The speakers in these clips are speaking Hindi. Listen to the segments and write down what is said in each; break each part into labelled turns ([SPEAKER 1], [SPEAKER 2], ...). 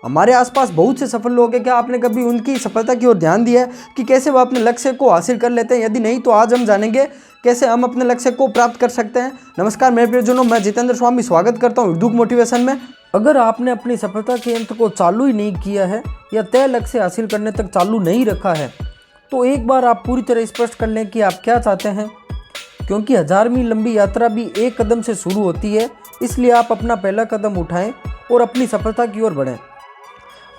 [SPEAKER 1] हमारे आसपास बहुत से सफल लोग हैं, क्या आपने कभी उनकी सफलता की ओर ध्यान दिया है कि कैसे वह अपने लक्ष्य को हासिल कर लेते हैं? यदि नहीं तो आज हम जानेंगे कैसे हम अपने लक्ष्य को प्राप्त कर सकते हैं। नमस्कार मेरे प्रियजनों, मैं जितेंद्र स्वामी स्वागत करता हूँ उर्दू मोटिवेशन में। अगर आपने अपनी सफलता के यंत्र को चालू ही नहीं किया है या तय लक्ष्य हासिल करने तक चालू नहीं रखा है तो एक बार आप पूरी तरह स्पष्ट कर लें कि आप क्या चाहते हैं, क्योंकि 1000 मील लंबी यात्रा भी एक कदम से शुरू होती है। इसलिए आप अपना पहला कदम उठाएं और अपनी सफलता की ओर बढ़ें।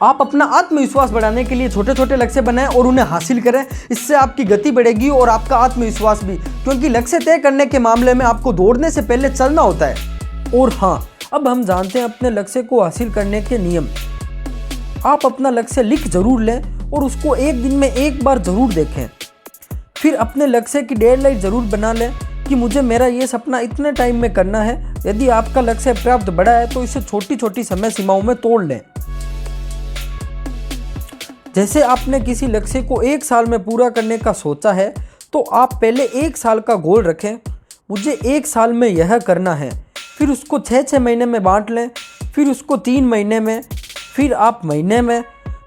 [SPEAKER 1] आप अपना आत्मविश्वास बढ़ाने के लिए छोटे छोटे लक्ष्य बनाएं और उन्हें हासिल करें। इससे आपकी गति बढ़ेगी और आपका आत्मविश्वास भी, क्योंकि लक्ष्य तय करने के मामले में आपको दौड़ने से पहले चलना होता है। और हाँ, अब हम जानते हैं अपने लक्ष्य को हासिल करने के नियम। आप अपना लक्ष्य लिख जरूर लें और उसको एक दिन में एक बार जरूर देखें। फिर अपने लक्ष्य की डेडलाइन जरूर बना लें कि मुझे मेरा ये सपना इतने टाइम में करना है। यदि आपका लक्ष्य पर्याप्त बड़ा है तो इसे छोटी छोटी समय सीमाओं में तोड़ लें। जैसे आपने किसी लक्ष्य को 1 साल में पूरा करने का सोचा है तो आप पहले 1 साल का गोल रखें, मुझे 1 साल में यह करना है। फिर उसको 6-6 महीने में बांट लें, फिर उसको 3 महीने में, फिर आप महीने में,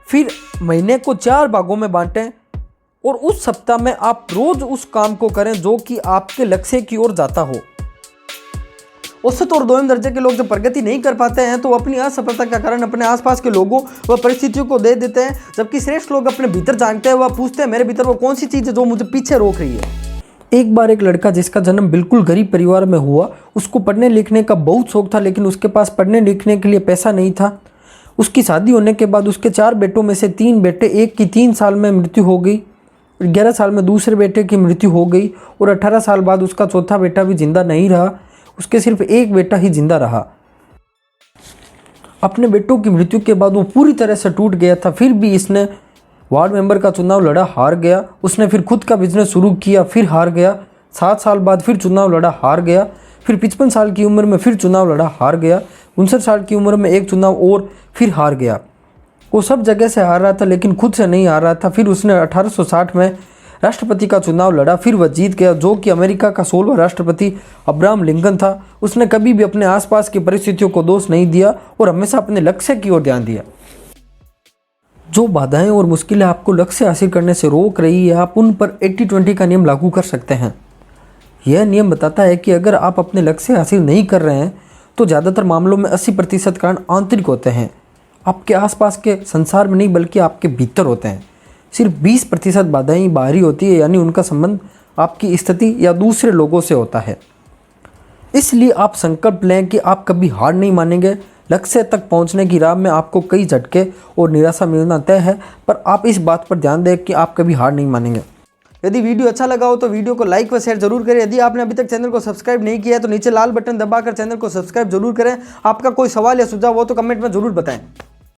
[SPEAKER 1] फिर महीने को 4 भागों में बांटें और उस सप्ताह में आप रोज उस काम को करें जो कि आपके लक्ष्य की ओर जाता हो। औसत और दोयम दर्जे के लोग जब प्रगति नहीं कर पाते हैं तो अपनी असफलता का कारण अपने आसपास के लोगों व परिस्थितियों को दे देते हैं, जबकि श्रेष्ठ लोग अपने भीतर जानते हैं। वह पूछते हैं मेरे भीतर वो कौन सी चीज़ है जो मुझे पीछे रोक रही है। एक बार एक लड़का जिसका जन्म बिल्कुल गरीब परिवार में हुआ, उसको पढ़ने लिखने का बहुत शौक था, लेकिन उसके पास पढ़ने लिखने के लिए पैसा नहीं था। उसकी शादी होने के बाद उसके 4 बेटों में से 3 बेटे, एक की 3 साल में मृत्यु हो गई, 11 साल में दूसरे बेटे की मृत्यु हो गई और 18 साल बाद उसका चौथा बेटा भी जिंदा नहीं रहा। उसके सिर्फ एक बेटा ही जिंदा रहा। अपने बेटों की मृत्यु के बाद वो पूरी तरह से टूट गया था। फिर भी इसने वार्ड मेंबर का चुनाव लड़ा, हार गया। उसने फिर खुद का बिजनेस शुरू किया, फिर हार गया। 7 साल बाद फिर चुनाव लड़ा, हार गया। फिर 55 साल की उम्र में फिर चुनाव लड़ा, हार गया। 59 साल की उम्र में एक चुनाव और, फिर हार गया। वो सब जगह से हार रहा था लेकिन खुद से नहीं हार रहा था। फिर उसने 1860 में राष्ट्रपति का चुनाव लड़ा, फिर वह जीत गया, जो कि अमेरिका का 16वां राष्ट्रपति अब्राहम लिंकन था। उसने कभी भी अपने आसपास की परिस्थितियों को दोष नहीं दिया और हमेशा अपने लक्ष्य की ओर ध्यान दिया। जो बाधाएं और मुश्किलें आपको लक्ष्य हासिल करने से रोक रही है, आप उन पर 80-20 का नियम लागू कर सकते हैं। यह नियम बताता है कि अगर आप अपने लक्ष्य हासिल नहीं कर रहे हैं तो ज़्यादातर मामलों में 80% कारण आंतरिक होते हैं, आपके आसपास के संसार में नहीं बल्कि आपके भीतर होते हैं। सिर्फ 20% बाधाएं बाहरी होती है, यानी उनका संबंध आपकी स्थिति या दूसरे लोगों से होता है। इसलिए आप संकल्प लें कि आप कभी हार नहीं मानेंगे। लक्ष्य तक पहुंचने की राह में आपको कई झटके और निराशा मिलना तय है, पर आप इस बात पर ध्यान दें कि आप कभी हार नहीं मानेंगे। यदि वीडियो अच्छा लगा हो तो वीडियो को लाइक व शेयर जरूर करें। यदि आपने अभी तक चैनल को सब्सक्राइब नहीं किया है तो नीचे लाल बटन दबाकर चैनल को सब्सक्राइब जरूर करें। आपका कोई सवाल या सुझाव हो तो कमेंट में जरूर बताएं।